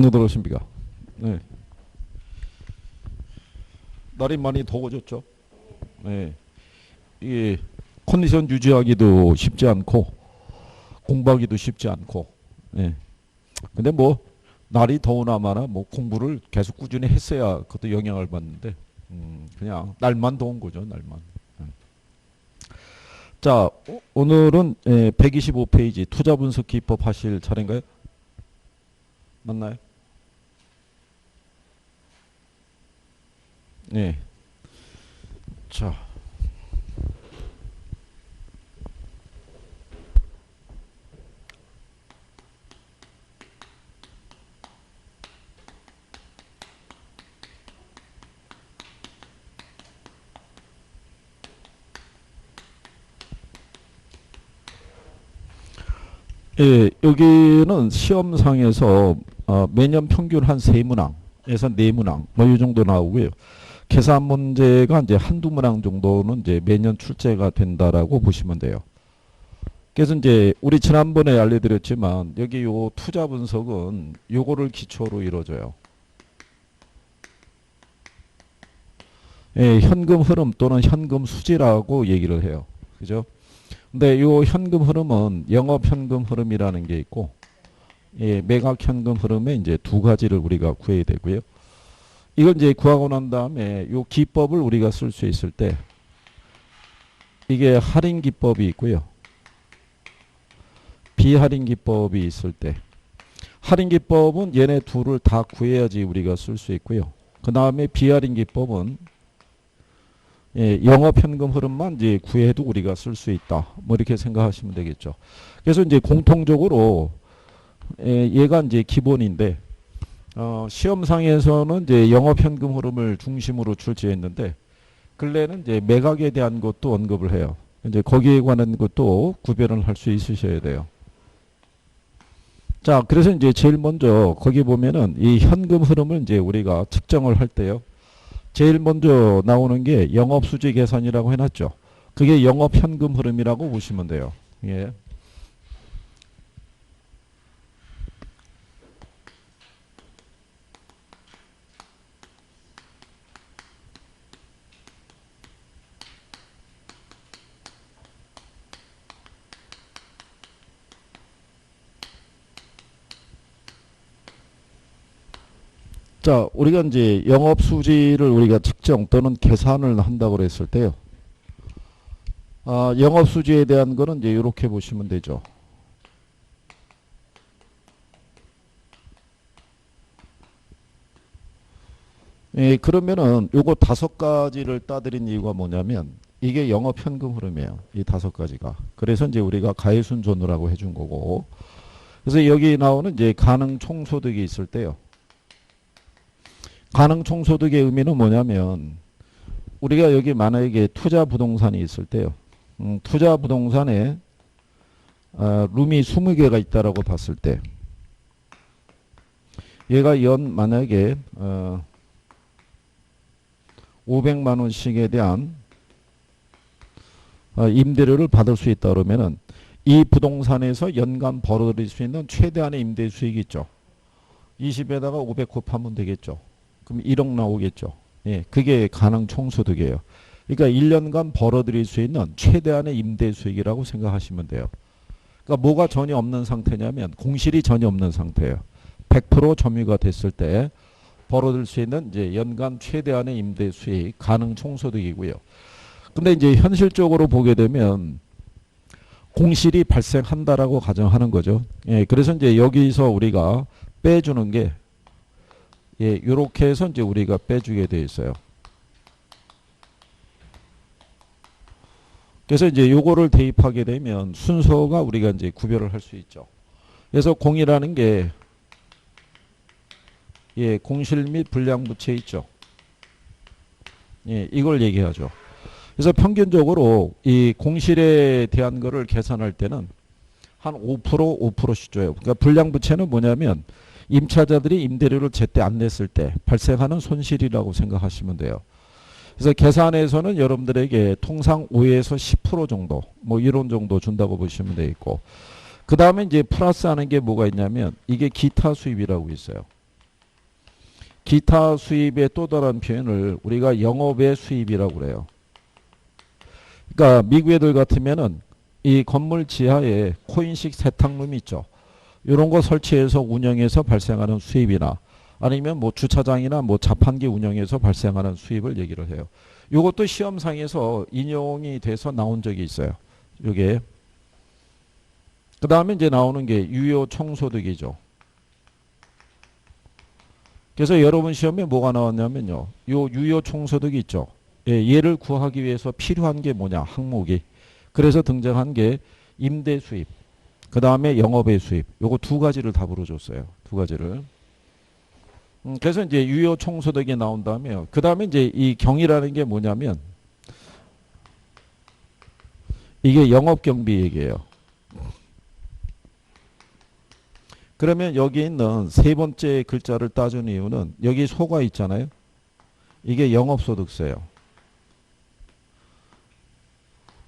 어느 들어오십니까? 네. 날이 많이 더워졌죠. 네. 이게 컨디션 유지하기도 쉽지 않고 공부하기도 쉽지 않고. 네. 근데 뭐 날이 더우나마나 뭐 공부를 계속 꾸준히 했어야 그것도 영향을 받는데 그냥 날만 더운 거죠. 날만. 네. 자, 오늘은 125페이지 투자 분석 기법 하실 차례인가요? 맞나요? 네. 자. 예, 여기는 시험상에서 매년 평균 한 3문항에서 4문항 뭐 이 정도 나오고요. 계산 문제가 이제 한두 문항 정도는 이제 매년 출제가 된다라고 보시면 돼요. 그래서 이제 우리 지난번에 알려드렸지만 여기 요 투자 분석은 요거를 기초로 이루어져요. 예, 현금 흐름 또는 현금 수지라고 얘기를 해요. 그죠? 근데 요 현금 흐름은 영업 현금 흐름이라는 게 있고, 예, 매각 현금 흐름에 이제 두 가지를 우리가 구해야 되고요. 이걸 이제 구하고 난 다음에 요 기법을 우리가 쓸 수 있을 때, 이게 할인 기법이 있고요. 비할인 기법이 있을 때, 할인 기법은 얘네 둘을 다 구해야지 우리가 쓸 수 있고요. 그 다음에 비할인 기법은 예, 영업 현금 흐름만 이제 구해도 우리가 쓸 수 있다. 뭐 이렇게 생각하시면 되겠죠. 그래서 이제 공통적으로 얘가 이제 기본인데 시험상에서는 이제 영업 현금 흐름을 중심으로 출제했는데 근래는 이제 매각에 대한 것도 언급을 해요. 이제 거기에 관한 것도 구별을 할 수 있으셔야 돼요. 자, 그래서 이제 제일 먼저 거기 보면은 이 현금 흐름을 이제 우리가 측정을 할 때요. 제일 먼저 나오는 게 영업수지 계산이라고 해놨죠. 그게 영업현금 흐름이라고 보시면 돼요. 예. 자, 우리가 이제 영업수지를 우리가 측정 또는 계산을 한다고 그랬을 때요. 영업수지에 대한 거는 이제 이렇게 보시면 되죠. 예, 그러면은 요거 5가지를 따드린 이유가 뭐냐면 이게 영업 현금 흐름이에요. 이 5가지가. 그래서 이제 우리가 가해순전후라고 해준 거고. 그래서 여기 나오는 이제 가능 총소득이 있을 때요. 가능 총소득의 의미는 뭐냐면 우리가 여기 만약에 투자 부동산이 있을 때요. 투자 부동산에 룸이 20개가 있다라고 봤을 때 얘가 연 만약에 500만 원씩에 대한 임대료를 받을 수 있다 그러면은 이 부동산에서 연간 벌어들일 수 있는 최대한의 임대 수익이 있죠. 20에다가 500 곱하면 되겠죠. 그럼 1억 나오겠죠. 예, 그게 가능 총소득이에요. 그러니까 1년간 벌어들일 수 있는 최대한의 임대 수익이라고 생각하시면 돼요. 그러니까 뭐가 전혀 없는 상태냐면 공실이 전혀 없는 상태예요. 100% 점유가 됐을 때 벌어들일 수 있는 이제 연간 최대한의 임대 수익 가능 총소득이고요. 근데 이제 현실적으로 보게 되면 공실이 발생한다라고 가정하는 거죠. 예, 그래서 이제 여기서 우리가 빼주는 게 예, 요렇게 해서 이제 우리가 빼주게 돼 있어요. 그래서 이제 요거를 대입하게 되면 순서가 우리가 이제 구별을 할 수 있죠. 그래서 공이라는 게 예, 공실 및 불량부채 있죠. 예, 이걸 얘기하죠. 그래서 평균적으로 이 공실에 대한 거를 계산할 때는 한 5%, 5%씩 줘요. 그러니까 불량부채는 뭐냐면 임차자들이 임대료를 제때 안 냈을 때 발생하는 손실이라고 생각하시면 돼요. 그래서 계산에서는 여러분들에게 통상 5에서 10% 정도 뭐 이런 정도 준다고 보시면 되겠고 그 다음에 이제 플러스 하는 게 뭐가 있냐면 이게 기타 수입이라고 있어요. 기타 수입의 또 다른 표현을 우리가 영업의 수입이라고 그래요. 그러니까 미국 애들 같으면은 이 건물 지하에 코인식 세탁룸이 있죠. 이런 거 설치해서 운영해서 발생하는 수입이나 아니면 뭐 주차장이나 뭐 자판기 운영해서 발생하는 수입을 얘기를 해요. 이것도 시험상에서 인용이 돼서 나온 적이 있어요. 요게. 그 다음에 이제 나오는 게 유효 총소득이죠. 그래서 여러분 시험에 뭐가 나왔냐면요. 요 유효 총소득이 있죠. 예, 얘를 구하기 위해서 필요한 게 뭐냐, 항목이. 그래서 등장한 게 임대 수입, 그 다음에 영업의 수입. 요거 두 가지를 답으로 줬어요. 두 가지를. 그래서 이제 유효 총소득이 나온 다음에요. 그 다음에 이제 이 경이라는 게 뭐냐면 이게 영업경비 얘기예요. 그러면 여기 있는 세 번째 글자를 따준 이유는 여기 소가 있잖아요. 이게 영업소득세예요.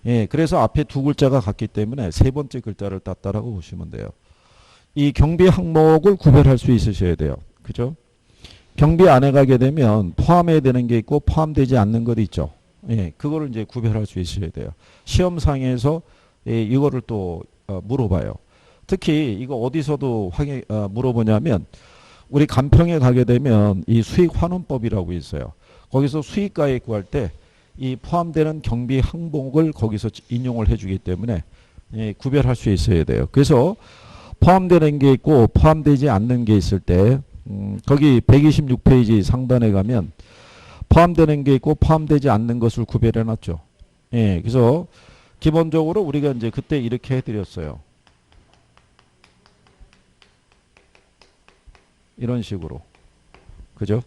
예, 그래서 앞에 두 글자가 같기 때문에 세 번째 글자를 땄다라고 보시면 돼요. 이 경비 항목을 구별할 수 있으셔야 돼요. 그죠? 경비 안에 가게 되면 포함해야 되는 게 있고 포함되지 않는 것이 있죠. 예, 그거를 이제 구별할 수 있으셔야 돼요. 시험상에서 예, 이거를 또 물어봐요. 특히 이거 어디서도 물어보냐면 우리 간평에 가게 되면 이 수익환원법이라고 있어요. 거기서 수익가액 구할 때 이 포함되는 경비 항목을 거기서 인용을 해주기 때문에 예, 구별할 수 있어야 돼요. 그래서 포함되는 게 있고 포함되지 않는 게 있을 때 거기 126페이지 상단에 가면 포함되는 게 있고 포함되지 않는 것을 구별해 놨죠. 예, 그래서 기본적으로 우리가 이제 그때 이렇게 해드렸어요. 이런 식으로. 그죠?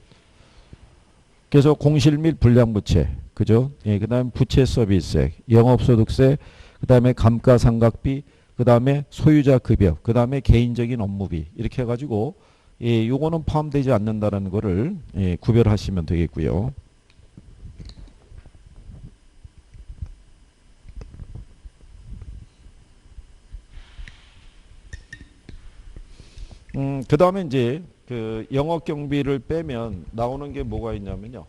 그래서 공실 및 불량부채. 그죠? 예, 그 다음에 부채 서비스액, 영업소득세, 그 다음에 감가상각비, 그 다음에 소유자 급여, 그 다음에 개인적인 업무비. 이렇게 해가지고, 예, 요거는 포함되지 않는다는 거를, 예, 구별하시면 되겠고요. 그 다음에 이제, 그 영업경비를 빼면 나오는 게 뭐가 있냐면요.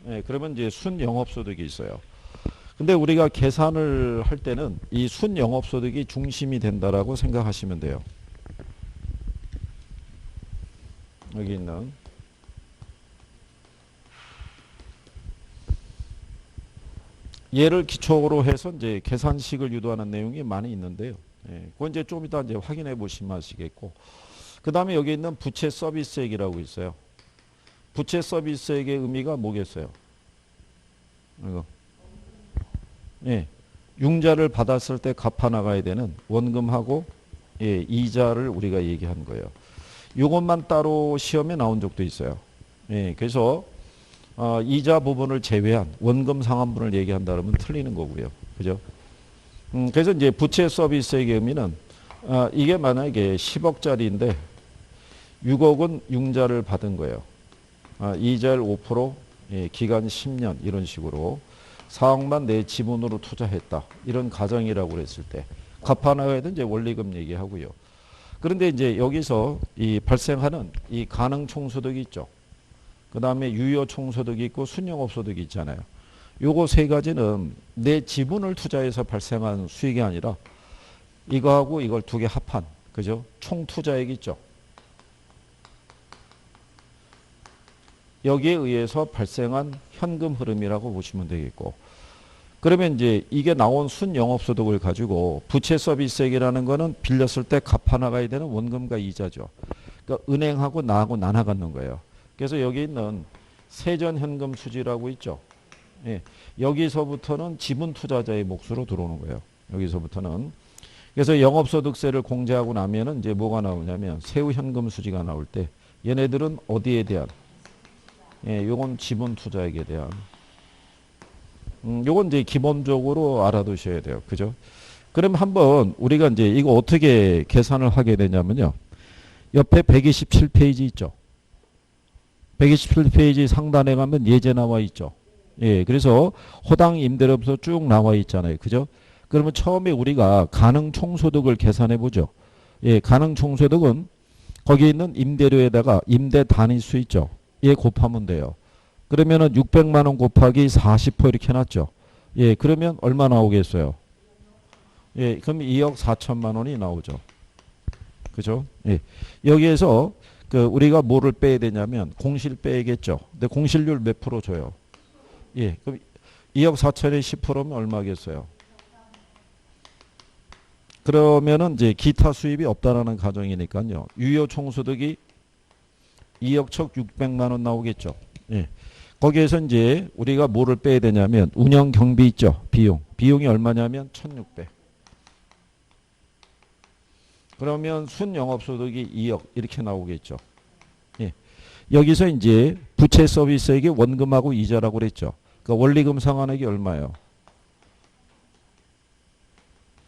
예, 그러면 이제 순영업소득이 있어요. 근데 우리가 계산을 할 때는 이 순영업소득이 중심이 된다라고 생각하시면 돼요. 여기 있는 얘를 기초로 해서 이제 계산식을 유도하는 내용이 많이 있는데요. 예, 그건 이제 좀 이따 이제 확인해 보시면 아시겠고. 그 다음에 여기 있는 부채 서비스액이라고 있어요. 부채 서비스액의 의미가 뭐겠어요? 이거. 예. 융자를 받았을 때 갚아 나가야 되는 원금하고 예, 이자를 우리가 얘기한 거예요. 이것만 따로 시험에 나온 적도 있어요. 예, 그래서 이자 부분을 제외한 원금 상환분을 얘기한다 그러면 틀리는 거고요. 그죠? 그래서 이제 부채 서비스액의 의미는 이게 만약에 10억짜리인데 6억은 융자를 받은 거예요. 이자율 5%, 예, 기간 10년 이런 식으로 4억만 내 지분으로 투자했다. 이런 가정이라고 그랬을 때 갚아나가야 되는 이제 원리금 얘기하고요. 그런데 이제 여기서 이 발생하는 이 가능 총소득이 있죠. 그 다음에 유효 총소득이 있고 순영업 소득이 있잖아요. 요거 세 가지는 내 지분을 투자해서 발생한 수익이 아니라 이거하고 이걸 두 개 합한, 그죠? 총 투자액 있죠. 여기에 의해서 발생한 현금 흐름이라고 보시면 되겠고, 그러면 이제 이게 나온 순영업소득을 가지고 부채 서비스액이라는 거는 빌렸을 때 갚아나가야 되는 원금과 이자죠. 그러니까 은행하고 나하고 나눠갖는 거예요. 그래서 여기 있는 세전현금 수지라고 있죠. 예, 여기서부터는 지분 투자자의 몫으로 들어오는 거예요. 여기서부터는. 그래서 영업소득세를 공제하고 나면은 이제 뭐가 나오냐면 세후현금 수지가 나올 때 얘네들은 어디에 대한, 예, 요건 지분 투자액에 대한, 요건 이제 기본적으로 알아두셔야 돼요. 그죠? 그럼 한번 우리가 이제 이거 어떻게 계산을 하게 되냐면요. 옆에 127페이지 있죠. 127페이지 상단에 가면 예제 나와 있죠. 예, 그래서 호당 임대료부터 쭉 나와 있잖아요. 그죠? 그러면 처음에 우리가 가능 총소득을 계산해 보죠. 예, 가능 총소득은 거기 있는 임대료에다가 임대 단위수 있죠. 얘 곱하면 돼요. 그러면은 600만 원 곱하기 40% 이렇게 해놨죠. 예, 그러면 얼마 나오겠어요? 예, 그럼 2억 4천만 원이 나오죠. 그죠? 예. 여기에서 그 우리가 뭐를 빼야 되냐면 공실 빼야겠죠. 근데 공실률 몇 프로 줘요? 예, 그럼 2억 4천에 10%면 얼마겠어요? 그러면은 이제 기타 수입이 없다라는 가정이니까요. 유효 총소득이 2억 1,600만 원 나오겠죠. 예. 거기에서 이제 우리가 뭐를 빼야 되냐면 운영 경비 있죠. 비용. 비용이 얼마냐면 1,600. 그러면 순영업소득이 2억 이렇게 나오겠죠. 예. 여기서 이제 부채 서비스액이 원금하고 이자라고 그랬죠. 그러니까 원리금 상환액이 얼마예요?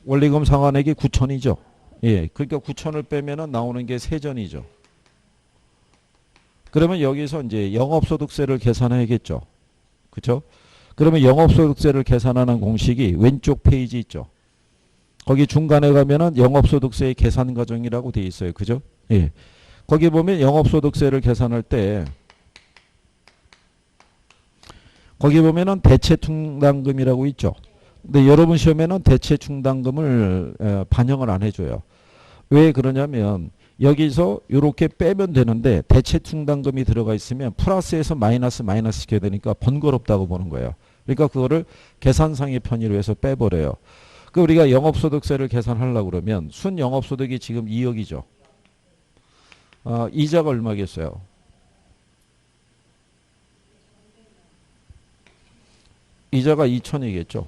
원리금 상환액이 9천이죠. 예. 그러니까 9천을 빼면은 나오는 게 세전이죠. 그러면 여기서 이제 영업소득세를 계산해야겠죠. 그렇죠? 그러면 영업소득세를 계산하는 공식이 왼쪽 페이지 있죠. 거기 중간에 가면은 영업소득세의 계산 과정이라고 돼 있어요. 그죠? 예. 거기 보면 영업소득세를 계산할 때 거기 보면은 대체충당금이라고 있죠. 근데 여러분 시험에는 대체충당금을 반영을 안 해줘요. 왜 그러냐면 여기서 이렇게 빼면 되는데 대체충당금이 들어가 있으면 플러스에서 마이너스 시켜야 되니까 번거롭다고 보는 거예요. 그러니까 그거를 계산상의 편의로 해서 빼버려요. 그 우리가 영업소득세를 계산하려고 그러면 순영업소득이 지금 2억이죠. 이자가 얼마겠어요? 이자가 2천이겠죠.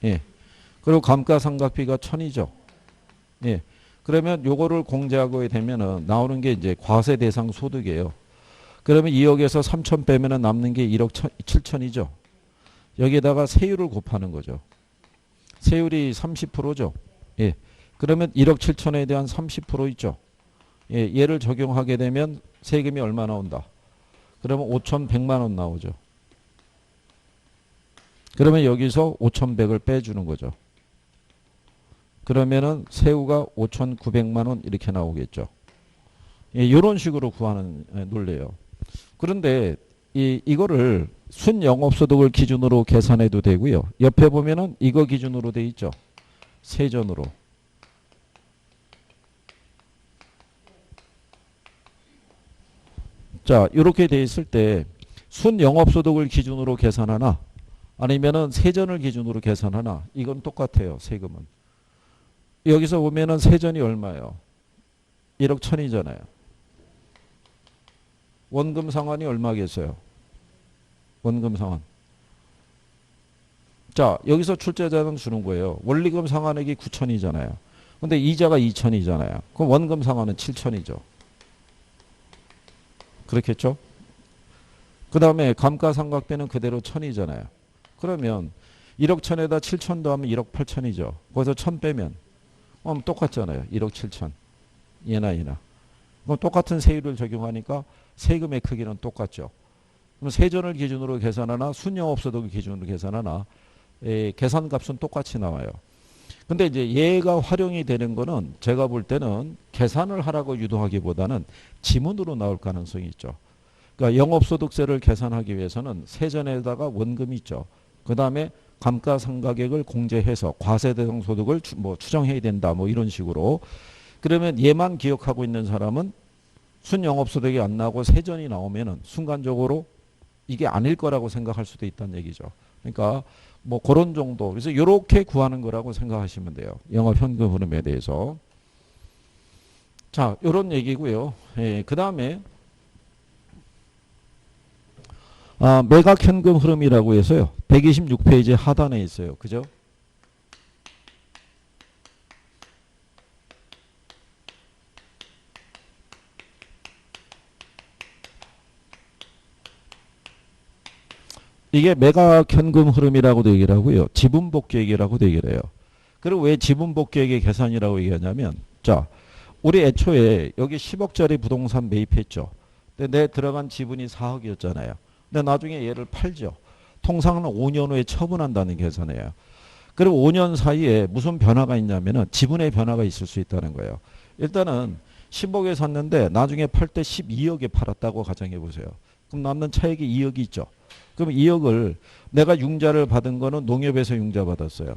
예. 그리고 감가상각비가 1,000이죠. 예. 그러면 요거를 공제하고 되면은 나오는 게 이제 과세 대상 소득이에요. 그러면 2억에서 3천 빼면은 남는 게 1억 7천이죠. 여기에다가 세율을 곱하는 거죠. 세율이 30%죠. 예. 그러면 1억 7천에 대한 30% 있죠. 예. 얘를 적용하게 되면 세금이 얼마 나온다? 그러면 5,100만 원 나오죠. 그러면 여기서 5,100을 빼주는 거죠. 그러면은 세후가 5,900만 원 이렇게 나오겠죠. 예, 이런 식으로 구하는 논리예요. 그런데 이거를 순영업소득을 기준으로 계산해도 되고요. 옆에 보면은 이거 기준으로 돼 있죠. 세전으로. 자, 이렇게 돼 있을 때 순영업소득을 기준으로 계산하나 아니면은 세전을 기준으로 계산하나 이건 똑같아요. 세금은. 여기서 보면은 세전이 얼마예요? 1억 1,000이잖아요. 원금 상환이 얼마겠어요? 원금 상환. 자, 여기서 출제자는 주는 거예요. 원리금 상환액이 9천이잖아요. 근데 이자가 2천이잖아요. 그럼 원금 상환은 7천이죠. 그렇겠죠? 그 다음에 감가상각비는 그대로 1,000이잖아요. 그러면 1억 1,000에다 7천 더하면 1억 8천이죠. 거기서 1,000 빼면 똑같잖아요. 1억 7천. 얘나. 그럼 똑같은 세율을 적용하니까 세금의 크기는 똑같죠. 그럼 세전을 기준으로 계산하나 순영업소득을 기준으로 계산하나 계산값은 똑같이 나와요. 근데 이제 얘가 활용이 되는 거는 제가 볼 때는 계산을 하라고 유도하기보다는 지문으로 나올 가능성이 있죠. 그러니까 영업소득세를 계산하기 위해서는 세전에다가 원금이 있죠. 그 다음에 감가상각액을 공제해서 과세대상 소득을 추정해야 된다. 뭐 이런 식으로. 그러면 얘만 기억하고 있는 사람은 순영업소득이 안 나오고 세전이 나오면은 순간적으로 이게 아닐 거라고 생각할 수도 있다는 얘기죠. 그러니까 뭐 그런 정도. 그래서 이렇게 구하는 거라고 생각하시면 돼요. 영업현금 흐름에 대해서. 자, 이런 얘기고요. 예, 그 다음에 매각현금 흐름이라고 해서요. 126페이지 하단에 있어요. 그죠? 이게 매각현금 흐름이라고도 얘기를 하고요. 지분복귀액이라고도 얘기를 해요. 그리고 왜 지분복귀액의 계산이라고 얘기하냐면 자, 우리 애초에 여기 10억짜리 부동산 매입했죠. 근데 내 들어간 지분이 4억이었잖아요. 근데 나중에 얘를 팔죠. 통상은 5년 후에 처분한다는 계산이에요. 그리고 5년 사이에 무슨 변화가 있냐면은 지분의 변화가 있을 수 있다는 거예요. 일단은 10억에 샀는데 나중에 팔 때 12억에 팔았다고 가정해 보세요. 그럼 남는 차익이 2억이 있죠. 그럼 2억을 내가 융자를 받은 거는 농협에서 융자 받았어요.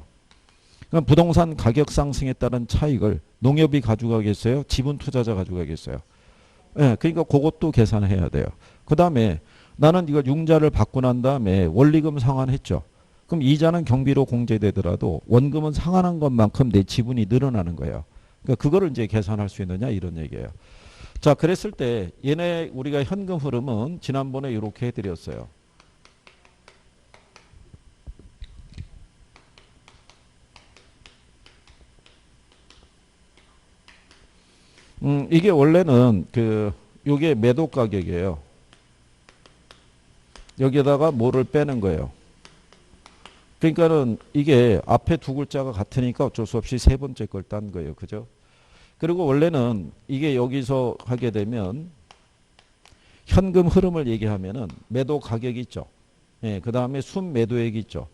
그럼 부동산 가격 상승에 따른 차익을 농협이 가져가겠어요? 지분 투자자 가져가겠어요? 예, 그러니까 그것도 계산해야 돼요. 그 다음에 나는 이거 융자를 받고 난 다음에 원리금 상환했죠. 그럼 이자는 경비로 공제되더라도 원금은 상환한 것만큼 내 지분이 늘어나는 거예요. 그러니까 그거를 이제 계산할 수 있느냐 이런 얘기예요. 자, 그랬을 때 얘네 우리가 현금 흐름은 지난번에 이렇게 해드렸어요. 이게 원래는 요게 매도 가격이에요. 여기에다가 뭐를 빼는 거예요. 그러니까는 이게 앞에 두 글자가 같으니까 어쩔 수 없이 세 번째 걸 딴 거예요. 그죠? 그리고 원래는 이게 여기서 하게 되면 현금 흐름을 얘기하면은 매도 가격이 있죠. 예, 그 다음에 순매도액이 있죠.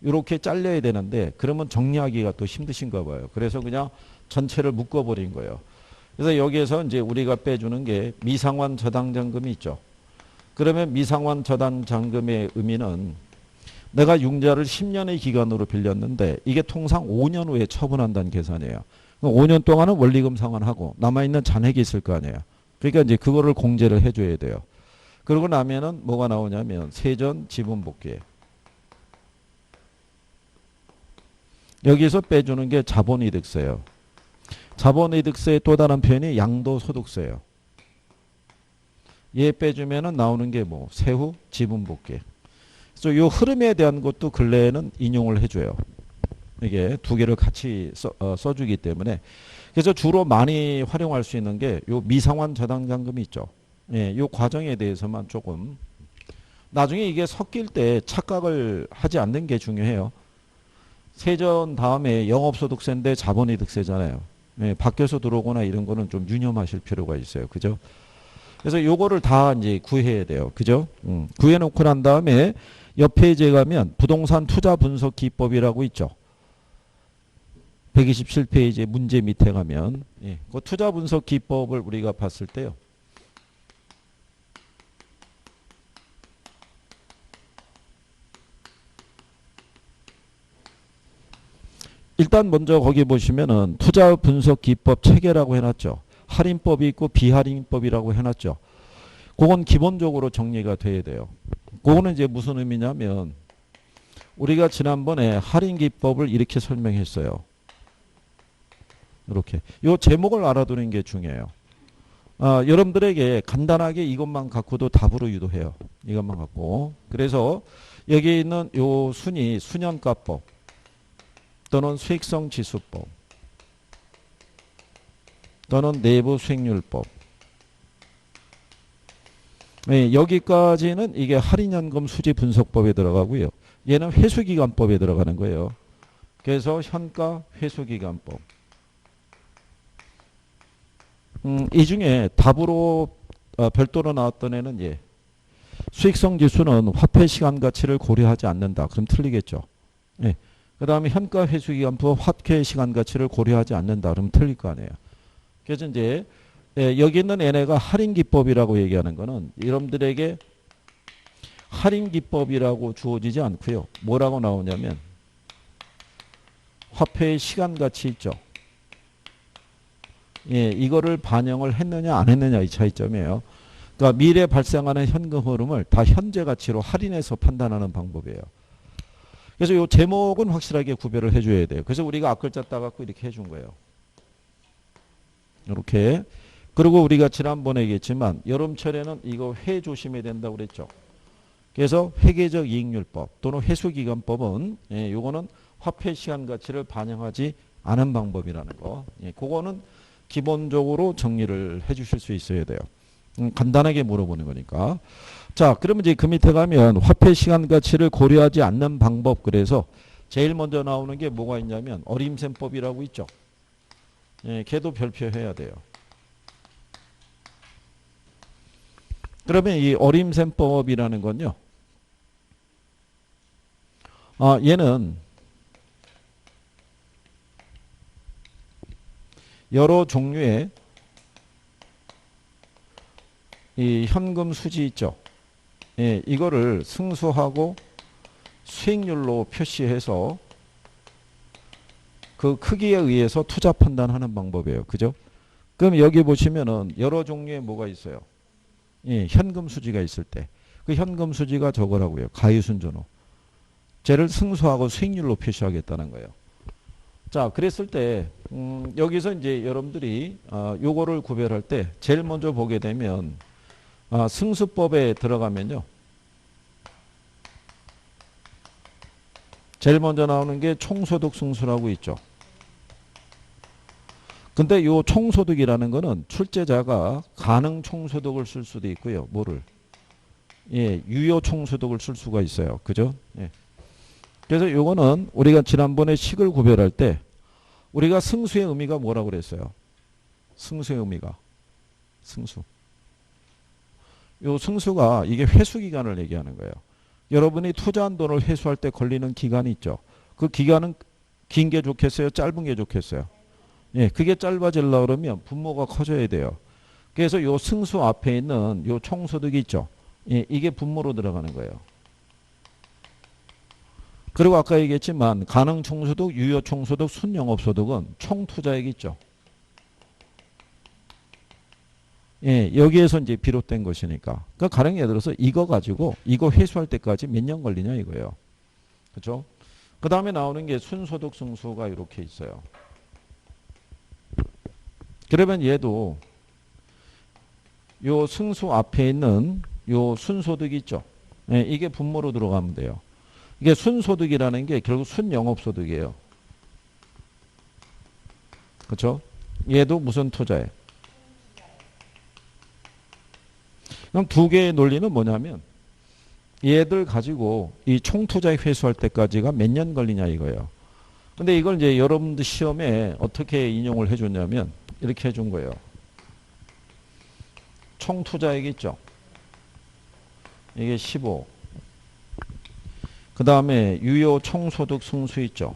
이렇게 잘려야 되는데 그러면 정리하기가 또 힘드신가 봐요. 그래서 그냥 전체를 묶어버린 거예요. 그래서 여기에서 이제 우리가 빼주는 게 미상환 저당장금이 있죠. 그러면 미상환 저당장금의 의미는 내가 융자를 10년의 기간으로 빌렸는데 이게 통상 5년 후에 처분한다는 계산이에요. 5년 동안은 원리금 상환하고 남아있는 잔액이 있을 거 아니에요. 그러니까 이제 그거를 공제를 해줘야 돼요. 그러고 나면은 뭐가 나오냐면 세전 지분 복귀. 여기서 빼주는 게 자본이득세예요. 자본이득세의 또 다른 표현이 양도소득세예요. 얘 빼주면은 나오는 게 뭐 세후 지분 복귀. 그래서 이 흐름에 대한 것도 근래에는 인용을 해줘요. 이게 두 개를 같이 써주기 때문에 그래서 주로 많이 활용할 수 있는 게 요 미상환 저당장금이 있죠. 예, 요 과정에 대해서만 조금 나중에 이게 섞일 때 착각을 하지 않는 게 중요해요. 세전 다음에 영업소득세인데 자본이득세잖아요. 예, 밖에서 들어오거나 이런 거는 좀 유념하실 필요가 있어요. 그죠? 그래서 요거를 다 이제 구해야 돼요. 그죠? 구해 놓고 난 다음에 옆 페이지에 가면 부동산 투자 분석 기법이라고 있죠. 127페이지 문제 밑에 가면 예, 그 투자 분석 기법을 우리가 봤을 때요. 일단 먼저 거기 보시면은 투자 분석 기법 체계라고 해놨죠. 할인법이 있고 비할인법이라고 해놨죠. 그건 기본적으로 정리가 돼야 돼요. 그거는 이제 무슨 의미냐면 우리가 지난번에 할인 기법을 이렇게 설명했어요. 이렇게. 요 제목을 알아두는 게 중요해요. 여러분들에게 간단하게 이것만 갖고도 답으로 유도해요. 이것만 갖고. 그래서 여기 있는 요 순위 순현가법 또는 수익성 지수법 또는 내부 수익률법 네, 여기까지는 이게 할인연금 수지 분석법에 들어가고요. 얘는 회수기간법에 들어가는 거예요. 그래서 현가 회수기간법 이 중에 답으로 별도로 나왔던 애는 예. 수익성 지수는 화폐 시간 가치를 고려하지 않는다. 그럼 틀리겠죠. 예. 그 다음에 현가 회수기간법 화폐 시간 가치를 고려하지 않는다. 그러면 틀릴 거 아니에요. 그래서 이제 여기 있는 얘네가 할인기법이라고 얘기하는 거는 여러분들에게 할인기법이라고 주어지지 않고요. 뭐라고 나오냐면 화폐의 시간 가치 있죠. 예, 이거를 반영을 했느냐 안 했느냐 이 차이점이에요. 그러니까 미래 발생하는 현금 흐름을 다 현재 가치로 할인해서 판단하는 방법이에요. 그래서 이 제목은 확실하게 구별을 해줘야 돼요. 그래서 우리가 앞글자 따갖고 이렇게 해준 거예요. 이렇게. 그리고 우리가 지난번에 얘기했지만 여름철에는 이거 회 조심해야 된다고 그랬죠. 그래서 회계적 이익률법 또는 회수기간법은 예, 요거는 화폐 시간 가치를 반영하지 않은 방법이라는 거. 예, 그거는 기본적으로 정리를 해 주실 수 있어야 돼요. 간단하게 물어보는 거니까. 자, 그러면 이제 그 밑에 가면 화폐 시간 가치를 고려하지 않는 방법. 그래서 제일 먼저 나오는 게 뭐가 있냐면 어림셈법이라고 있죠. 예, 걔도 별표해야 돼요. 그러면 이 어림셈법이라는 건요. 얘는 여러 종류의 이 현금 수지 있죠. 예, 이거를 승수하고 수익률로 표시해서 그 크기에 의해서 투자 판단하는 방법이에요. 그죠? 그럼 여기 보시면은 여러 종류의 뭐가 있어요. 예, 현금 수지가 있을 때. 그 현금 수지가 저거라고요. 가위순전호. 쟤를 승수하고 수익률로 표시하겠다는 거예요. 자, 그랬을 때 여기서 이제 여러분들이 요거를 구별할 때 제일 먼저 보게 되면 승수법에 들어가면요. 제일 먼저 나오는 게 총소득 승수라고 있죠. 근데 요 총소득이라는 거는 출제자가 가능 총소득을 쓸 수도 있고요. 뭐를? 예, 유효 총소득을 쓸 수가 있어요. 그죠? 예. 그래서 요거는 우리가 지난번에 식을 구별할 때 우리가 승수의 의미가 뭐라고 그랬어요? 승수의 의미가. 승수. 요 승수가 이게 회수 기간을 얘기하는 거예요. 여러분이 투자한 돈을 회수할 때 걸리는 기간이 있죠. 그 기간은 긴 게 좋겠어요? 짧은 게 좋겠어요? 예, 그게 짧아지려고 그러면 분모가 커져야 돼요. 그래서 요 승수 앞에 있는 요 총소득이 있죠. 예, 이게 분모로 들어가는 거예요. 그리고 아까 얘기했지만 가능 총소득, 유효 총소득, 순영업소득은 총투자액 있죠. 예, 여기에서 이제 비롯된 것이니까. 그러니까 가령 예를 들어서 이거 가지고 이거 회수할 때까지 몇 년 걸리냐 이거예요. 그렇죠? 그 다음에 나오는 게 순소득 승수가 이렇게 있어요. 그러면 얘도 요 승수 앞에 있는 요 순소득이 있죠. 예, 이게 분모로 들어가면 돼요. 이게 순소득이라는 게 결국 순영업소득이에요. 그렇죠? 얘도 무슨 투자예요? 그럼 두 개의 논리는 뭐냐면 얘들 가지고 이 총투자액 회수할 때까지가 몇 년 걸리냐 이거예요. 근데 이걸 이제 여러분들 시험에 어떻게 인용을 해줬냐면 이렇게 해준 거예요. 총투자액 있죠. 이게 15. 그 다음에 유효 총소득 승수 있죠.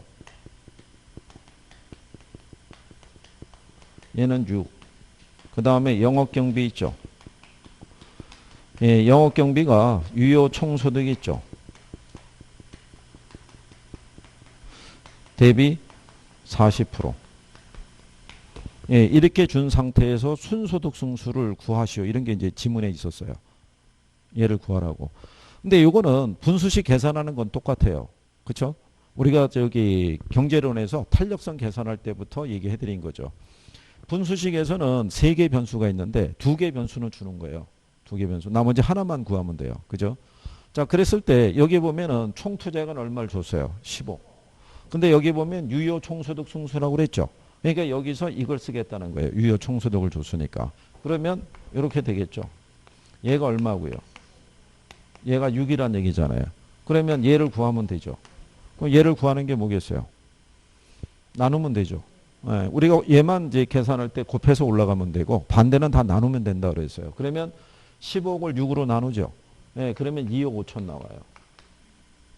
얘는 6. 그 다음에 영업경비 있죠. 예, 영업경비가 유효 총소득 있죠. 대비 40%. 예, 이렇게 준 상태에서 순소득 승수를 구하시오. 이런 게 이제 지문에 있었어요. 얘를 구하라고. 근데 이거는 분수식 계산하는 건 똑같아요. 그렇죠? 우리가 저기 경제론에서 탄력성 계산할 때부터 얘기해 드린 거죠. 분수식에서는 3개 변수가 있는데 2개 변수는 주는 거예요. 2개 변수. 나머지 하나만 구하면 돼요. 그죠? 자, 그랬을 때 여기 보면은 총 투자액은 얼마를 줬어요? 15. 근데 여기 보면 유효 총소득 승수라고 그랬죠. 그러니까 여기서 이걸 쓰겠다는 거예요. 유효 총소득을 줬으니까. 그러면 이렇게 되겠죠. 얘가 얼마고요? 얘가 6이란 얘기잖아요. 그러면 얘를 구하면 되죠. 그럼 얘를 구하는 게 뭐겠어요? 나누면 되죠. 예, 우리가 얘만 이제 계산할 때 곱해서 올라가면 되고 반대는 다 나누면 된다 그랬어요. 그러면 15억을 6으로 나누죠. 예, 그러면 2억 5천 나와요.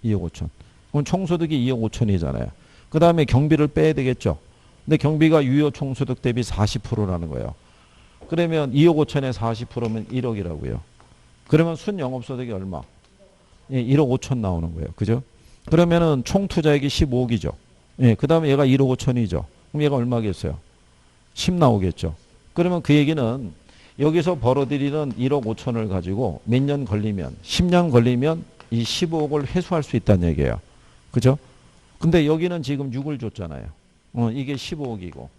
2억 5천. 그럼 총소득이 2억 5천이잖아요. 그 다음에 경비를 빼야 되겠죠. 근데 경비가 유효 총소득 대비 40%라는 거예요. 그러면 2억 5천에 40%면 1억이라고요. 그러면 순영업소득이 얼마? 예, 1억 5천 나오는 거예요. 그죠? 그러면은 총 투자액이 15억이죠. 예, 그 다음에 얘가 1억 5천이죠. 그럼 얘가 얼마겠어요? 10 나오겠죠. 그러면 그 얘기는 여기서 벌어들이는 1억 5천을 가지고 몇 년 걸리면, 10년 걸리면 이 15억을 회수할 수 있다는 얘기예요. 그죠? 근데 여기는 지금 6을 줬잖아요. 이게 15억이고,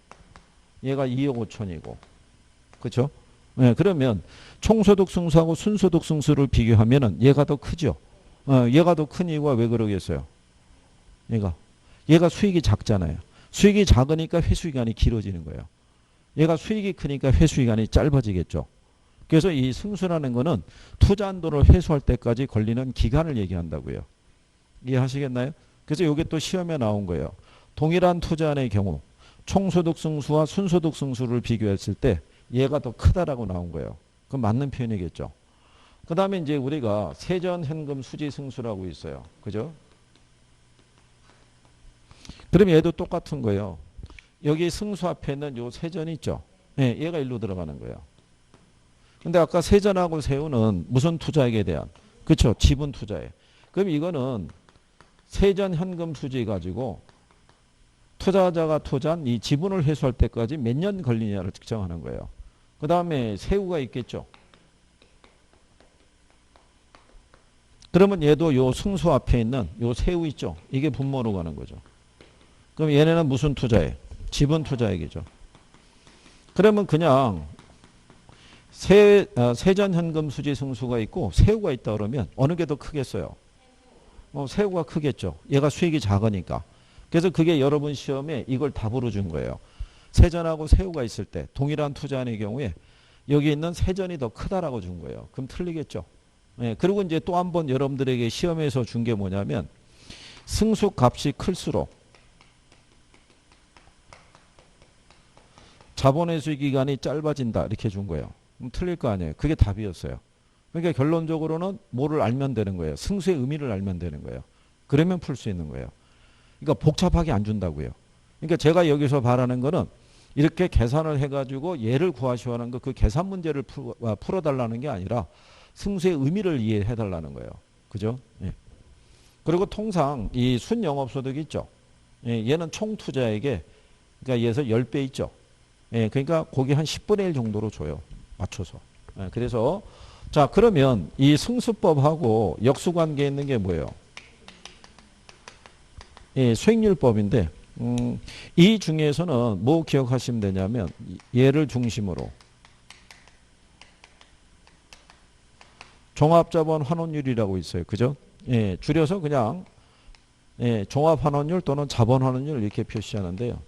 얘가 2억 5천이고. 그죠? 예, 그러면 총소득 승수하고 순소득 승수를 비교하면은 얘가 더 크죠. 얘가 더 큰 이유가 왜 그러겠어요? 얘가 수익이 작잖아요. 수익이 작으니까 회수기간이 길어지는 거예요. 얘가 수익이 크니까 회수기간이 짧아지겠죠. 그래서 이 승수라는 거는 투자한 돈을 회수할 때까지 걸리는 기간을 얘기한다고요. 이해하시겠나요? 그래서 이게 또 시험에 나온 거예요. 동일한 투자안의 경우 총소득 승수와 순소득 승수를 비교했을 때 얘가 더 크다라고 나온 거예요. 그건 맞는 표현이겠죠. 그 다음에 이제 우리가 세전 현금 수지 승수라고 있어요. 그죠? 그럼 얘도 똑같은 거예요. 여기 승수 앞에 있는 요 세전이 있죠. 네, 얘가 일로 들어가는 거예요. 근데 아까 세전하고 세우는 무슨 투자액에 대한, 그렇죠? 지분 투자액. 그럼 이거는 세전 현금 수지 가지고 투자자가 투자한 이 지분을 회수할 때까지 몇 년 걸리냐를 측정하는 거예요. 그 다음에 세후가 있겠죠. 그러면 얘도 요 승수 앞에 있는 요 세후 있죠. 이게 분모로 가는 거죠. 그럼 얘네는 무슨 투자액? 지분 투자액이죠. 그러면 그냥 세전 현금 수지 승수가 있고 세후가 있다 그러면 어느 게 더 크겠어요? 세후가 크겠죠. 얘가 수익이 작으니까. 그래서 그게 여러분 시험에 이걸 답으로 준 거예요. 세전하고 세후가 있을 때 동일한 투자의 경우에 여기 있는 세전이 더 크다라고 준 거예요. 그럼 틀리겠죠. 예, 그리고 이제 또 한 번 여러분들에게 시험에서 준 게 뭐냐면 승수 값이 클수록 자본회수 기간이 짧아진다 이렇게 준 거예요. 그럼 틀릴 거 아니에요. 그게 답이었어요. 그러니까 결론적으로는 뭐를 알면 되는 거예요. 승수의 의미를 알면 되는 거예요. 그러면 풀 수 있는 거예요. 그러니까 복잡하게 안 준다고요. 그러니까 제가 여기서 바라는 거는 이렇게 계산을 해가지고 얘를 구하시오하는 거 그 계산 문제를 풀어달라는 게 아니라 승수의 의미를 이해해달라는 거예요. 그죠? 예. 그리고 통상 이 순영업소득 있죠. 예, 얘는 총 투자액에 그러니까 얘에서 10배 있죠. 예, 그러니까 거기 한 10분의 1 정도로 줘요. 맞춰서. 예, 그래서 자 그러면 이 승수법하고 역수관계에 있는 게 뭐예요? 예, 수익률법인데 이 중에서는 뭐 기억하시면 되냐면 얘를 중심으로 종합자본 환원율이라고 있어요. 그죠? 예, 줄여서 그냥 예, 종합환원율 또는 자본환원율 이렇게 표시하는데요.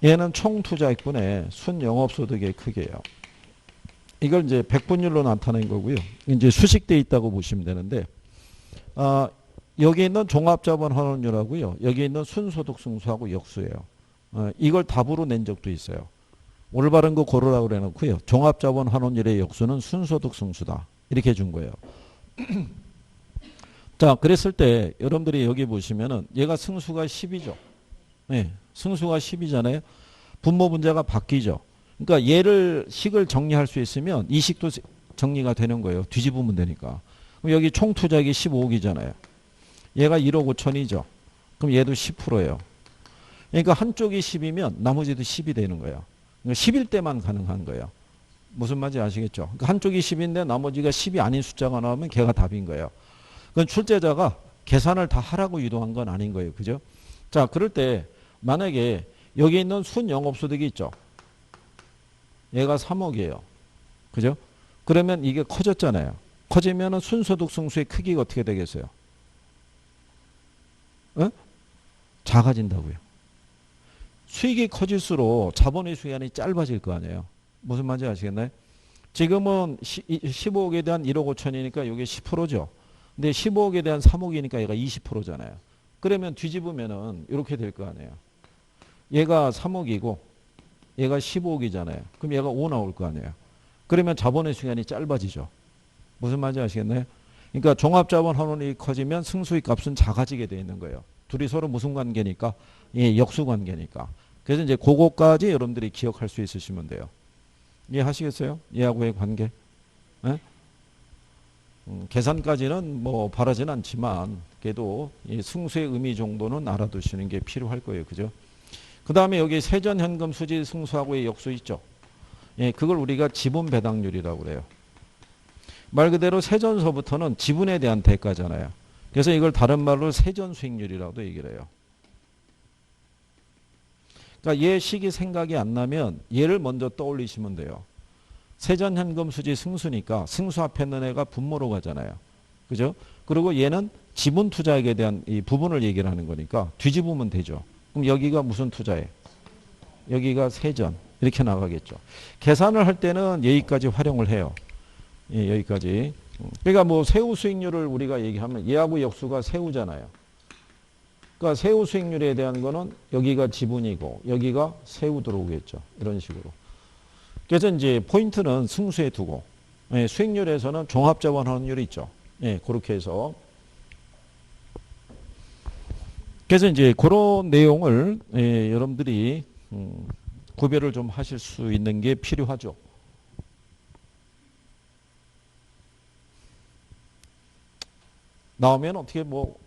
얘는 총투자액분의 순영업소득의 크기예요. 이걸 이제 백분율로 나타낸 거고요. 이제 수식돼 있다고 보시면 되는데 여기 있는 종합자본환원율하고요. 여기 있는 순소득승수하고 역수예요. 이걸 답으로 낸 적도 있어요. 올바른 거 고르라고 그래놓고요. 종합자본환원율의 역수는 순소득승수다. 이렇게 준 거예요. 자, 그랬을 때 여러분들이 여기 보시면은 얘가 승수가 10이죠. 네, 승수가 10이잖아요. 분모 분자가 바뀌죠. 그러니까 얘를 식을 정리할 수 있으면 이 식도 정리가 되는 거예요. 뒤집으면 되니까. 그럼 여기 총 투자액이 15억이잖아요. 얘가 1억 5천이죠. 그럼 얘도 10%예요. 그러니까 한쪽이 10이면 나머지도 10이 되는 거예요. 그러니까 10일 때만 가능한 거예요. 무슨 말인지 아시겠죠? 그러니까 한쪽이 10인데 나머지가 10이 아닌 숫자가 나오면 걔가 답인 거예요. 그건 출제자가 계산을 다 하라고 유도한 건 아닌 거예요. 그죠? 자, 그럴 때 만약에 여기 있는 순영업소득이 있죠. 얘가 3억이에요. 그죠? 그러면 이게 커졌잖아요. 커지면 순소득 승수의 크기가 어떻게 되겠어요? 작아진다고요. 수익이 커질수록 자본의 시간이 짧아질 거 아니에요. 무슨 말인지 아시겠나요? 지금은 15억에 대한 1억 5천이니까 이게 10%죠. 근데 15억에 대한 3억이니까 얘가 20%잖아요. 그러면 뒤집으면은 이렇게 될 거 아니에요. 얘가 3억이고 얘가 15억이잖아요. 그럼 얘가 5 나올 거 아니에요. 그러면 자본의 시간이 짧아지죠. 무슨 말인지 아시겠나요? 그러니까 종합자본 환원이 커지면 승수의 값은 작아지게 돼 있는 거예요. 둘이 서로 무슨 관계니까? 예, 역수 관계니까. 그래서 이제 그거까지 여러분들이 기억할 수 있으시면 돼요. 이해하시겠어요? 얘하고의 관계. 예? 계산까지는 뭐 바라진 않지만 그래도 이 승수의 의미 정도는 알아두시는 게 필요할 거예요. 그죠? 그 다음에 여기 세전 현금 수지 승수하고의 역수 있죠. 예, 그걸 우리가 지분 배당률이라고 그래요. 말 그대로 세전서부터는 지분에 대한 대가잖아요. 그래서 이걸 다른 말로 세전 수익률이라고도 얘기를 해요. 그러니까 얘 식이 생각이 안 나면 얘를 먼저 떠올리시면 돼요. 세전 현금 수지 승수니까 승수 앞에 있는 애가 분모로 가잖아요. 그죠? 그리고 얘는 지분 투자액에 대한 이 부분을 얘기를 하는 거니까 뒤집으면 되죠. 그럼 여기가 무슨 투자액? 여기가 세전. 이렇게 나가겠죠. 계산을 할 때는 여기까지 활용을 해요. 예, 여기까지. 그러니까 뭐 세후 수익률을 우리가 얘기하면 얘하고 역수가 세후잖아요. 그러니까 세후 수익률에 대한 거는 여기가 지분이고 여기가 세후 들어오겠죠. 이런 식으로. 그래서 이제 포인트는 승수에 두고 예, 수익률에서는 종합자본 환원율이 있죠. 예, 그렇게 해서 그래서 이제 그런 내용을 예, 여러분들이 구별을 좀 하실 수 있는 게 필요하죠. 나오면 어떻게 뭐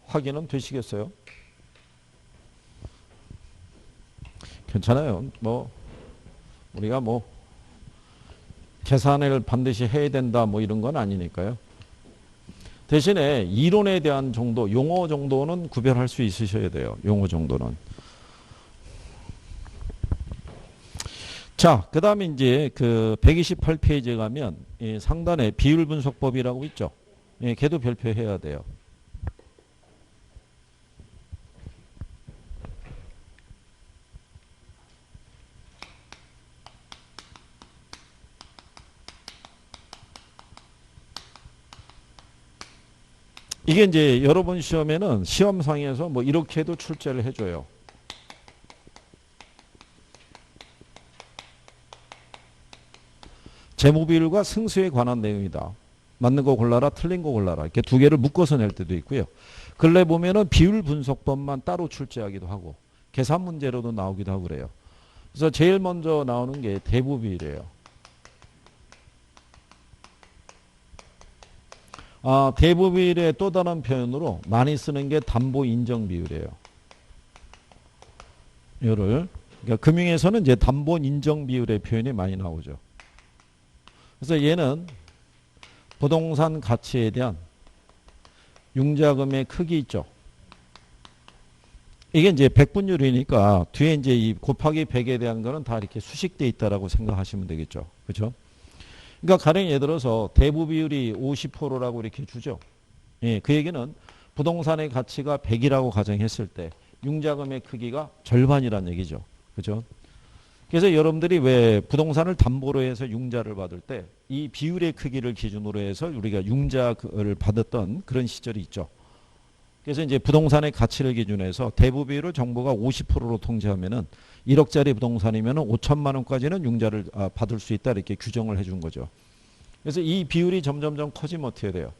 확인은 되시겠어요? 괜찮아요. 뭐 우리가 뭐 계산을 반드시 해야 된다 뭐 이런 건 아니니까요. 대신에 이론에 대한 정도, 용어 정도는 구별할 수 있으셔야 돼요. 용어 정도는. 자, 그 다음에 이제 그 128페이지에 가면 상단에 비율 분석법이라고 있죠. 예, 걔도 별표해야 돼요. 이게 이제 여러분 시험에는 시험상에서 뭐 이렇게도 출제를 해줘요. 재무비율과 승수에 관한 내용이다. 맞는 거 골라라, 틀린 거 골라라. 이렇게 두 개를 묶어서 낼 때도 있고요. 근래 보면은 비율 분석법만 따로 출제하기도 하고 계산 문제로도 나오기도 하고 그래요. 그래서 제일 먼저 나오는 게 대부비율이에요. 대부비율의 또 다른 표현으로 많이 쓰는 게 담보인정비율이에요. 이거를 그러니까 금융에서는 이제 담보인정비율의 표현이 많이 나오죠. 그래서 얘는 부동산 가치에 대한 융자금의 크기 있죠. 이게 이제 백분율이니까 뒤에 이제 이 곱하기 100에 대한 거는 다 이렇게 수식돼 있다라고 생각하시면 되겠죠. 그렇죠? 그러니까 가령 예를 들어서 대부 비율이 50%라고 이렇게 주죠. 예, 그 얘기는 부동산의 가치가 100이라고 가정했을 때 융자금의 크기가 절반이란 얘기죠. 그죠? 그래서 여러분들이 왜 부동산을 담보로 해서 융자를 받을 때 이 비율의 크기를 기준으로 해서 우리가 융자를 받았던 그런 시절이 있죠. 그래서 이제 부동산의 가치를 기준해서 대부 비율을 정부가 50%로 통제하면은 1억짜리 부동산이면은 5천만 원까지는 융자를 받을 수 있다 이렇게 규정을 해준 거죠. 그래서 이 비율이 점점점 커지면 어떻게 돼요?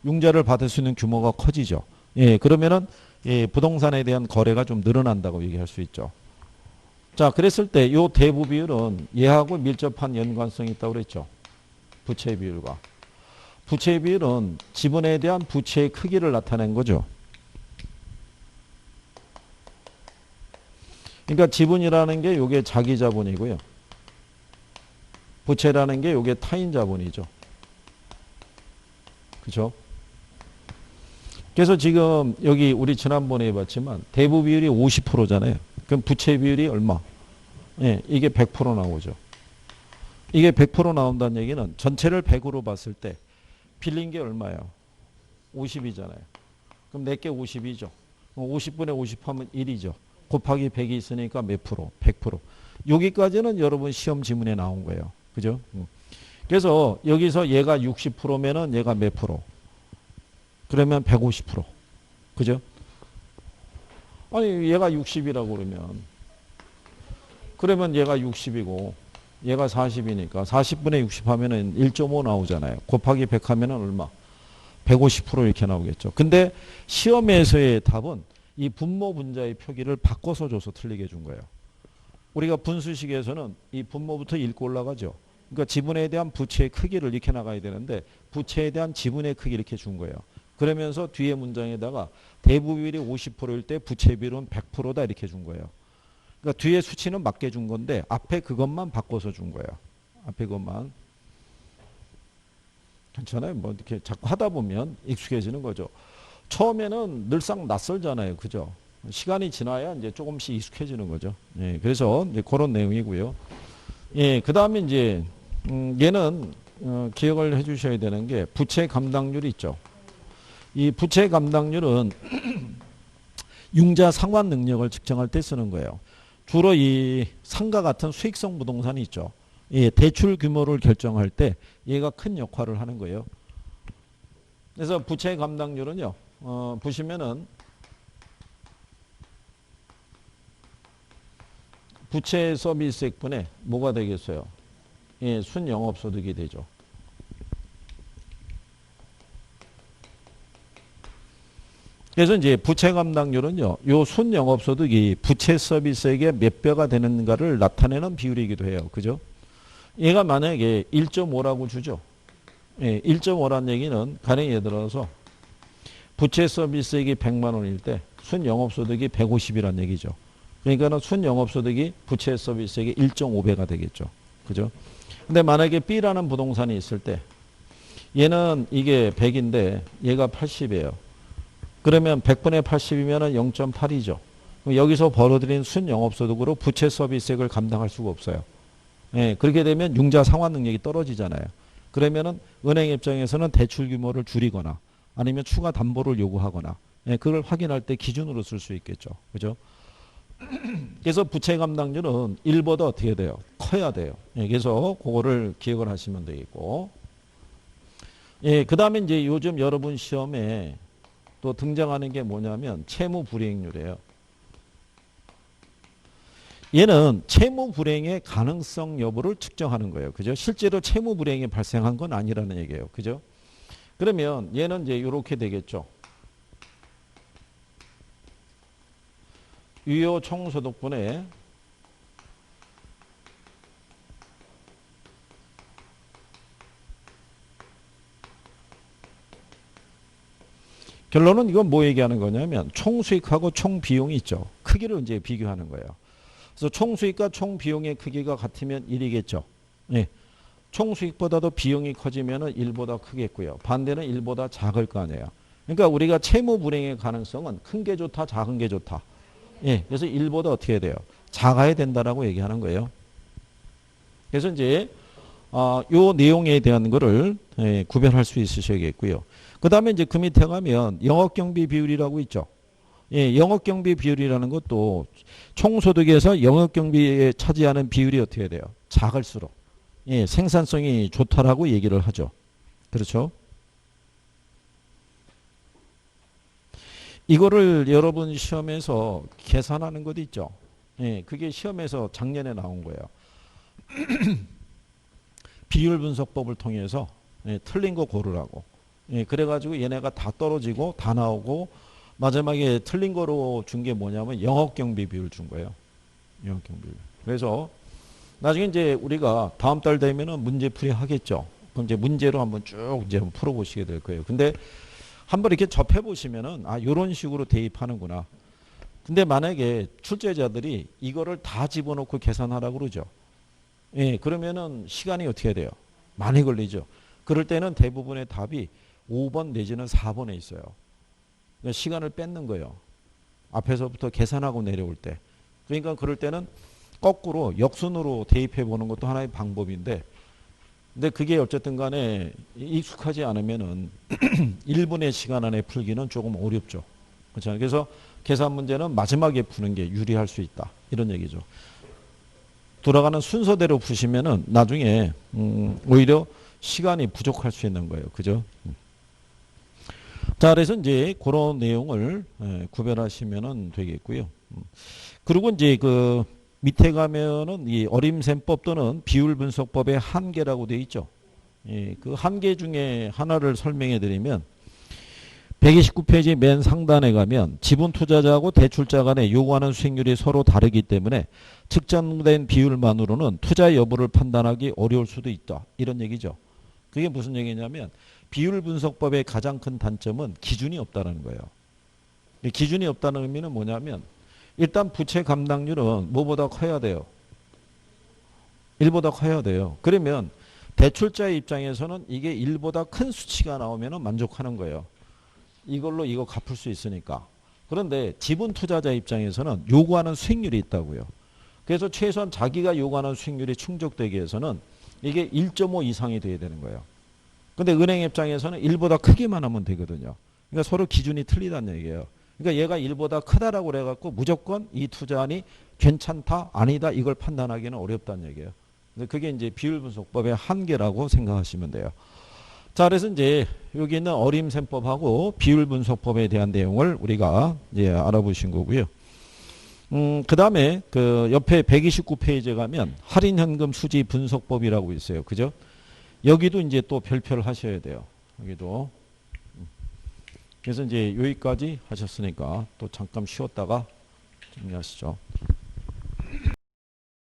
융자를 받을 수 있는 규모가 커지죠. 예, 그러면은 예, 부동산에 대한 거래가 좀 늘어난다고 얘기할 수 있죠. 자, 그랬을 때 이 대부 비율은 얘하고 밀접한 연관성이 있다고 그랬죠. 부채 비율과. 부채 비율은 지분에 대한 부채의 크기를 나타낸 거죠. 그러니까 지분이라는 게 요게 자기 자본이고요. 부채라는 게 요게 타인 자본이죠. 그죠? 그래서 지금 여기 우리 지난번에 해봤지만 대부 비율이 50%잖아요. 그럼 부채 비율이 얼마? 예, 이게 100% 나오죠. 이게 100% 나온다는 얘기는 전체를 100으로 봤을 때 빌린 게 얼마예요? 50이잖아요. 그럼 내게 50이죠. 50분의 50 하면 1이죠. 곱하기 100이 있으니까 몇 프로? 100%. 여기까지는 여러분 시험 지문에 나온 거예요. 그죠? 그래서 여기서 얘가 60%면은 얘가 몇 프로? 그러면 150%. 그죠? 아니, 얘가 60이라고 그러면 얘가 60이고 얘가 40이니까 40분의 60 하면은 1.5 나오잖아요. 곱하기 100 하면은 얼마? 150% 이렇게 나오겠죠. 근데 시험에서의 답은 이 분모 분자의 표기를 바꿔서 줘서 틀리게 준 거예요. 우리가 분수식에서는 이 분모부터 읽고 올라가죠. 그러니까 지분에 대한 부채의 크기를 이렇게 나가야 되는데 부채에 대한 지분의 크기 이렇게 준 거예요. 그러면서 뒤에 문장에다가 대부 비율이 50%일 때 부채 비율은 100%다 이렇게 준 거예요. 그러니까 뒤에 수치는 맞게 준 건데 앞에 그것만 바꿔서 준 거예요. 앞에 것만. 괜찮아요. 뭐 이렇게 자꾸 하다 보면 익숙해지는 거죠. 처음에는 늘상 낯설잖아요. 그죠? 시간이 지나야 이제 조금씩 익숙해지는 거죠. 예, 그래서 이제 그런 내용이고요. 예, 그 다음에 이제, 얘는, 기억을 해 주셔야 되는 게 부채 감당률이 있죠. 이 부채 감당률은 융자 상환 능력을 측정할 때 쓰는 거예요. 주로 이 상가 같은 수익성 부동산이 있죠. 예, 대출 규모를 결정할 때 얘가 큰 역할을 하는 거예요. 그래서 부채 감당률은요, 보시면은 부채 서비스액분에 뭐가 되겠어요? 예, 순영업소득이 되죠. 그래서 이제 부채 감당률은요, 요 순영업소득이 부채 서비스액의 몇 배가 되는가를 나타내는 비율이기도 해요. 그죠? 얘가 만약에 1.5라고 주죠. 예, 1.5란 얘기는 가령 예를 들어서 부채 서비스액이 100만 원일 때 순영업소득이 150이란 얘기죠. 그러니까는 순영업소득이 부채 서비스액의 1.5배가 되겠죠. 그죠? 근데 만약에 B라는 부동산이 있을 때 얘는 이게 100인데 얘가 80이에요. 그러면 100분의 80이면 0.8이죠. 여기서 벌어들인 순영업소득으로 부채 서비스액을 감당할 수가 없어요. 예, 그렇게 되면 융자 상환 능력이 떨어지잖아요. 그러면은 은행 입장에서는 대출 규모를 줄이거나 아니면 추가 담보를 요구하거나, 예, 그걸 확인할 때 기준으로 쓸 수 있겠죠. 그죠? 그래서 부채 감당률은 1보다 어떻게 돼요? 커야 돼요. 예, 그래서 그거를 기억을 하시면 되겠고. 예, 그 다음에 이제 요즘 여러분 시험에 또 등장하는 게 뭐냐면 채무 불이행률이에요. 얘는 채무 불이행의 가능성 여부를 측정하는 거예요. 그죠? 실제로 채무 불이행이 발생한 건 아니라는 얘기예요. 그죠? 그러면 얘는 이제 이렇게 되겠죠. 유효 총소득분의 결론은 이건 뭐 얘기하는 거냐면 총수익하고 총비용이 있죠. 크기를 이제 비교하는 거예요. 그래서 총수익과 총비용의 크기가 같으면 1이겠죠. 예. 총수익보다도 비용이 커지면 1보다 크겠고요. 반대는 1보다 작을 거 아니에요. 그러니까 우리가 채무 불이행의 가능성은 큰 게 좋다, 작은 게 좋다. 예. 그래서 1보다 어떻게 돼요? 작아야 된다라고 얘기하는 거예요. 그래서 이제 요 내용에 대한 거를, 예, 구별할 수 있으셔야겠고요. 그 다음에 이제 그 밑에 가면 영업경비 비율이라고 있죠. 예, 영업경비 비율이라는 것도 총소득에서 영업경비에 차지하는 비율이 어떻게 돼요? 작을수록, 예, 생산성이 좋다라고 얘기를 하죠. 그렇죠? 이거를 여러분 시험에서 계산하는 것도 있죠. 예, 그게 시험에서 작년에 나온 거예요. 비율 분석법을 통해서, 예, 틀린 거 고르라고. 예, 그래가지고 얘네가 다 떨어지고 다 나오고 마지막에 틀린 거로 준 게 뭐냐면 영업경비 비율 준 거예요. 영업경비 비율. 그래서 나중에 이제 우리가 다음 달 되면은 문제풀이 하겠죠. 그럼 이제 문제로 한번 쭉 이제 한번 풀어보시게 될 거예요. 근데 한번 이렇게 접해보시면은 요런 식으로 대입하는구나. 근데 만약에 출제자들이 이거를 다 집어넣고 계산하라고 그러죠. 예, 그러면은 시간이 어떻게 돼요? 많이 걸리죠. 그럴 때는 대부분의 답이 5번 내지는 4번에 있어요. 그러니까 시간을 뺏는 거예요. 앞에서부터 계산하고 내려올 때. 그러니까 그럴 때는 거꾸로 역순으로 대입해 보는 것도 하나의 방법인데, 근데 그게 어쨌든 간에 익숙하지 않으면은 1분의 시간 안에 풀기는 조금 어렵죠. 그렇죠? 그래서 계산 문제는 마지막에 푸는 게 유리할 수 있다. 이런 얘기죠. 돌아가는 순서대로 푸시면은 나중에 오히려 시간이 부족할 수 있는 거예요. 그죠? 자, 그래서 이제 그런 내용을, 예, 구별하시면 되겠고요. 그리고 이제 그 밑에 가면은 이 어림셈법 또는 비율 분석법의 한계라고 되어 있죠. 예, 그 한계 중에 하나를 설명해 드리면 129페이지 맨 상단에 가면 지분 투자자하고 대출자 간에 요구하는 수익률이 서로 다르기 때문에 측정된 비율만으로는 투자 여부를 판단하기 어려울 수도 있다. 이런 얘기죠. 그게 무슨 얘기냐면 비율 분석법의 가장 큰 단점은 기준이 없다는 거예요. 기준이 없다는 의미는 뭐냐면 일단 부채 감당률은 뭐보다 커야 돼요? 1보다 커야 돼요. 그러면 대출자의 입장에서는 이게 1보다 큰 수치가 나오면 만족하는 거예요. 이걸로 이거 갚을 수 있으니까. 그런데 지분 투자자 입장에서는 요구하는 수익률이 있다고요. 그래서 최소한 자기가 요구하는 수익률이 충족되기 위해서는 이게 1.5 이상이 돼야 되는 거예요. 근데 은행 입장에서는 1보다 크기만 하면 되거든요. 그러니까 서로 기준이 틀리다는 얘기예요. 그러니까 얘가 1보다 크다라고 그래갖고 무조건 이 투자안이 괜찮다, 아니다 이걸 판단하기는 어렵다는 얘기예요. 근데 그게 이제 비율 분석법의 한계라고 생각하시면 돼요. 자, 그래서 이제 여기 있는 어림셈법하고 비율 분석법에 대한 내용을 우리가 이제 알아보신 거고요. 그 다음에 그 옆에 129페이지에 가면 할인현금 수지 분석법이라고 있어요. 그죠? 여기도 이제 또 별표를 하셔야 돼요. 여기도. 그래서 이제 여기까지 하셨으니까 또 잠깐 쉬었다가 정리하시죠.